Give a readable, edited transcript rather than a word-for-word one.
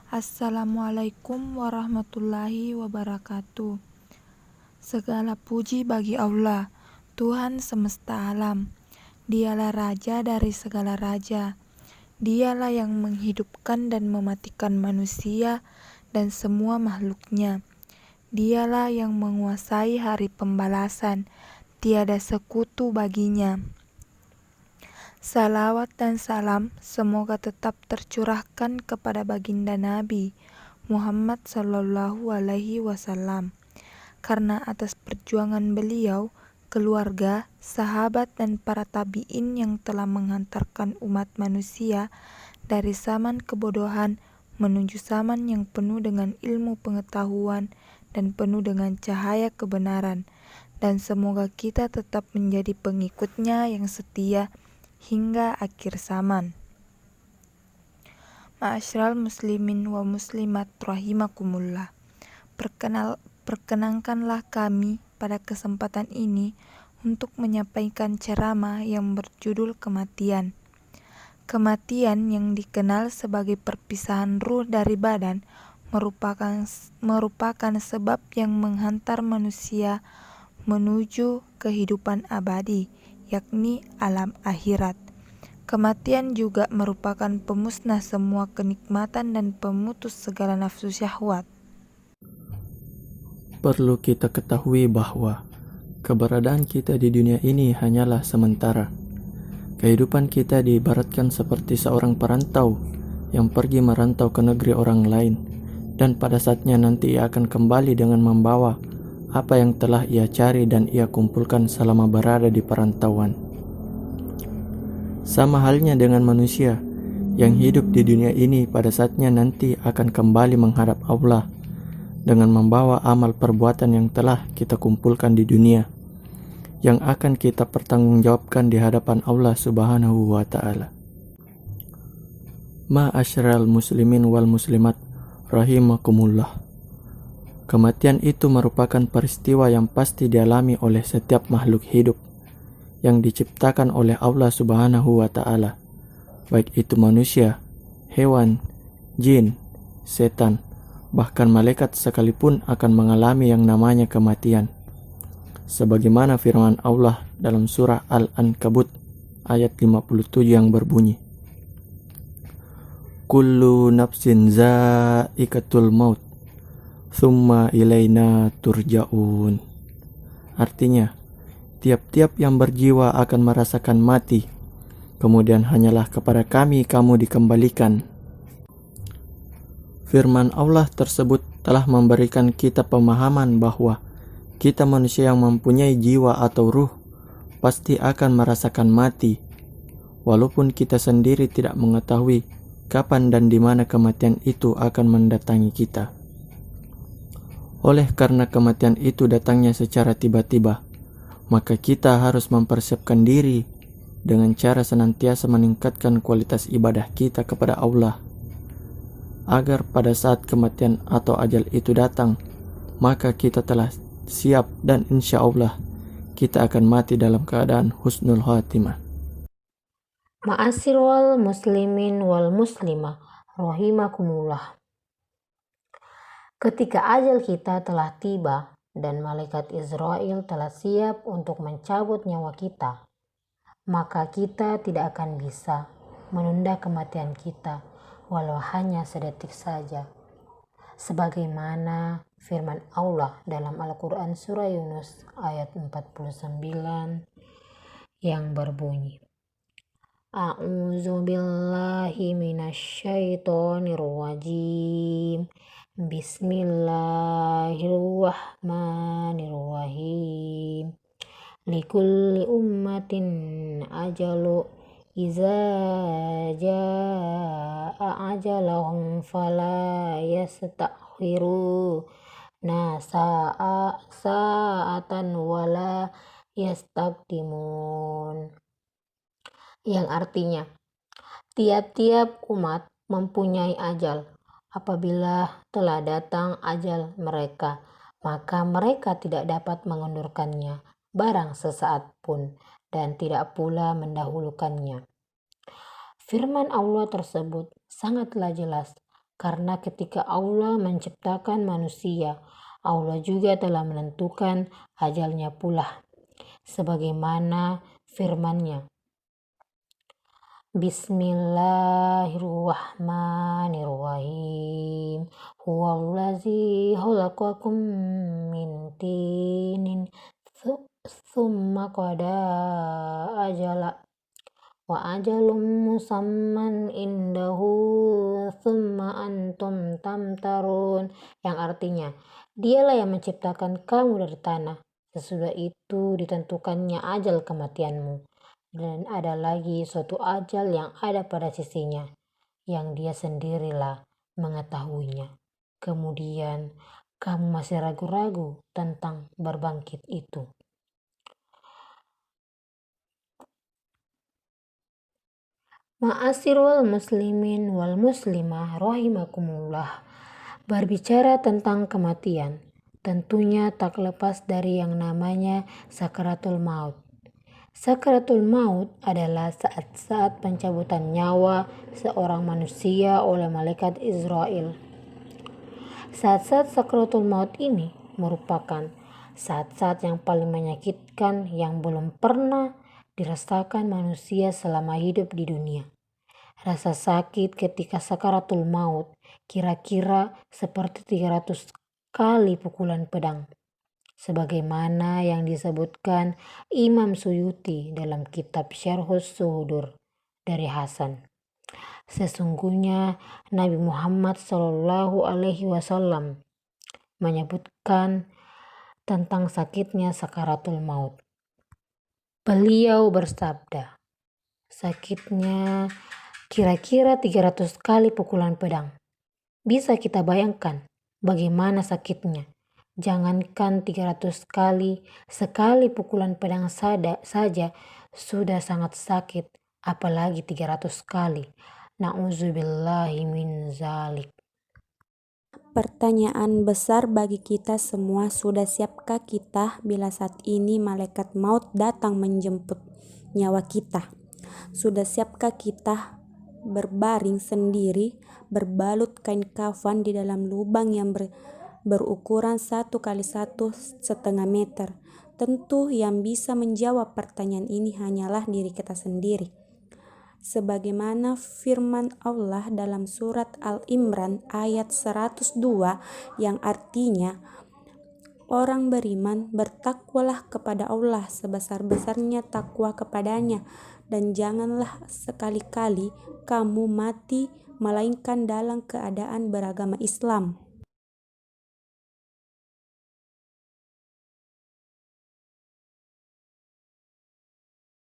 Assalamualaikum warahmatullahi wabarakatuh. Segala puji bagi Allah, Tuhan semesta alam. Dialah Raja dari segala raja. Dialah yang menghidupkan dan mematikan manusia dan semua makhluknya. Dialah yang menguasai hari pembalasan. Tiada sekutu baginya. Salawat dan salam semoga tetap tercurahkan kepada baginda Nabi Muhammad Sallallahu Alaihi Wasallam, karena atas perjuangan beliau, keluarga, sahabat dan para tabi'in yang telah menghantarkan umat manusia dari zaman kebodohan menuju zaman yang penuh dengan ilmu pengetahuan dan penuh dengan cahaya kebenaran, dan semoga kita tetap menjadi pengikutnya yang setia hingga akhir zaman. Ma'asyiral muslimin wa muslimat rahimakumullah. Perkenankanlah kami pada kesempatan ini untuk menyampaikan ceramah yang berjudul kematian. Kematian yang dikenal sebagai perpisahan ruh dari badan merupakan sebab yang menghantar manusia menuju kehidupan abadi, yakni alam akhirat. Kematian juga merupakan pemusnah semua kenikmatan dan pemutus segala nafsu syahwat. Perlu kita ketahui bahwa keberadaan kita di dunia ini hanyalah sementara. Kehidupan kita diibaratkan seperti seorang perantau yang pergi merantau ke negeri orang lain, dan pada saatnya nanti ia akan kembali dengan membawa apa yang telah ia cari dan ia kumpulkan selama berada di perantauan. Sama halnya dengan manusia yang hidup di dunia ini, pada saatnya nanti akan kembali menghadap Allah dengan membawa amal perbuatan yang telah kita kumpulkan di dunia, yang akan kita pertanggungjawabkan di hadapan Allah Subhanahu wa Ta'ala. Ma'asyiral muslimin wal muslimat rahimakumullah. Kematian itu merupakan peristiwa yang pasti dialami oleh setiap makhluk hidup yang diciptakan oleh Allah Subhanahu wa Ta'ala, baik itu manusia, hewan, jin, setan, bahkan malaikat sekalipun akan mengalami yang namanya kematian. Sebagaimana firman Allah dalam surah Al-Ankabut ayat 57 yang berbunyi, Kullu nafsin za'iqatul maut, thumma ilaina turja'un. Artinya, tiap-tiap yang berjiwa akan merasakan mati, kemudian hanyalah kepada kami kamu dikembalikan. Firman Allah tersebut telah memberikan kita pemahaman bahwa kita manusia yang mempunyai jiwa atau ruh pasti akan merasakan mati, walaupun kita sendiri tidak mengetahui kapan dan di mana kematian itu akan mendatangi kita. Oleh karena kematian itu datangnya secara tiba-tiba, maka kita harus mempersiapkan diri dengan cara senantiasa meningkatkan kualitas ibadah kita kepada Allah, agar pada saat kematian atau ajal itu datang, maka kita telah siap dan insya Allah kita akan mati dalam keadaan husnul khatimah. Ma'asyiral muslimin wal muslimah rahimakumullah. Ketika ajal kita telah tiba dan malaikat Israel telah siap untuk mencabut nyawa kita, maka kita tidak akan bisa menunda kematian kita walau hanya sedetik saja. Sebagaimana firman Allah dalam Al-Quran surah Yunus ayat 49 yang berbunyi, A'udzu billahi minasyaitonir rajim. Bismillahirrahmanirrahim. Likulli ummatin ajalu iza jaa ajalahum fala yastakhiru sa'atan wala yastaqdimun. Yang artinya, tiap-tiap umat mempunyai ajal. Apabila telah datang ajal mereka, maka mereka tidak dapat mengundurkannya barang sesaat pun, dan tidak pula mendahulukannya. Firman Allah tersebut sangatlah jelas Karena ketika Allah menciptakan manusia, Allah juga telah menentukan ajalnya pula. Sebagaimana firman-Nya, Bismillahirrahmanirrahim. Huwallazi khalaqakum min tinin thumma qada ajala wa ajalum musamman indahu thumma antum tamtarun, yang artinya, Dialah yang menciptakan kamu dari tanah, sesudah itu ditentukannya ajal kematianmu, dan ada lagi suatu ajal yang ada pada sisinya, yang Dia sendirilah mengetahuinya. Kemudian kamu masih ragu-ragu tentang berbangkit itu. Ma'asirul muslimin wal muslimah rahimakumullah. Berbicara tentang kematian, tentunya tak lepas dari yang namanya sakaratul maut. Sakaratul maut adalah saat-saat pencabutan nyawa seorang manusia oleh malaikat Israel. Saat-saat sakaratul maut ini merupakan saat-saat yang paling menyakitkan yang belum pernah dirasakan manusia selama hidup di dunia. Rasa sakit ketika sakaratul maut kira-kira seperti 300 kali pukulan pedang, sebagaimana yang disebutkan Imam Suyuti dalam kitab Syarhus Suhudur dari Hasan. Sesungguhnya Nabi Muhammad SAW menyebutkan tentang sakitnya sakaratul maut. Beliau bersabda, sakitnya kira-kira 300 kali pukulan pedang. Bisa kita bayangkan bagaimana sakitnya. Jangankan 300 kali, sekali pukulan pedang saja sudah sangat sakit, apalagi 300 kali. Na'udzubillahi min zalik. Pertanyaan besar bagi kita semua, sudah siapkah kita bila saat ini malaikat maut datang menjemput nyawa kita? Sudah siapkah kita berbaring sendiri, berbalut kain kafan di dalam lubang yang berukuran 1 kali 1,5 meter? Tentu yang bisa menjawab pertanyaan ini hanyalah diri kita sendiri. Sebagaimana firman Allah dalam surat Al-Imran ayat 102 yang artinya, orang beriman bertakwalah kepada Allah sebesar-besarnya takwa kepadanya, dan janganlah sekali-kali kamu mati melainkan dalam keadaan beragama Islam.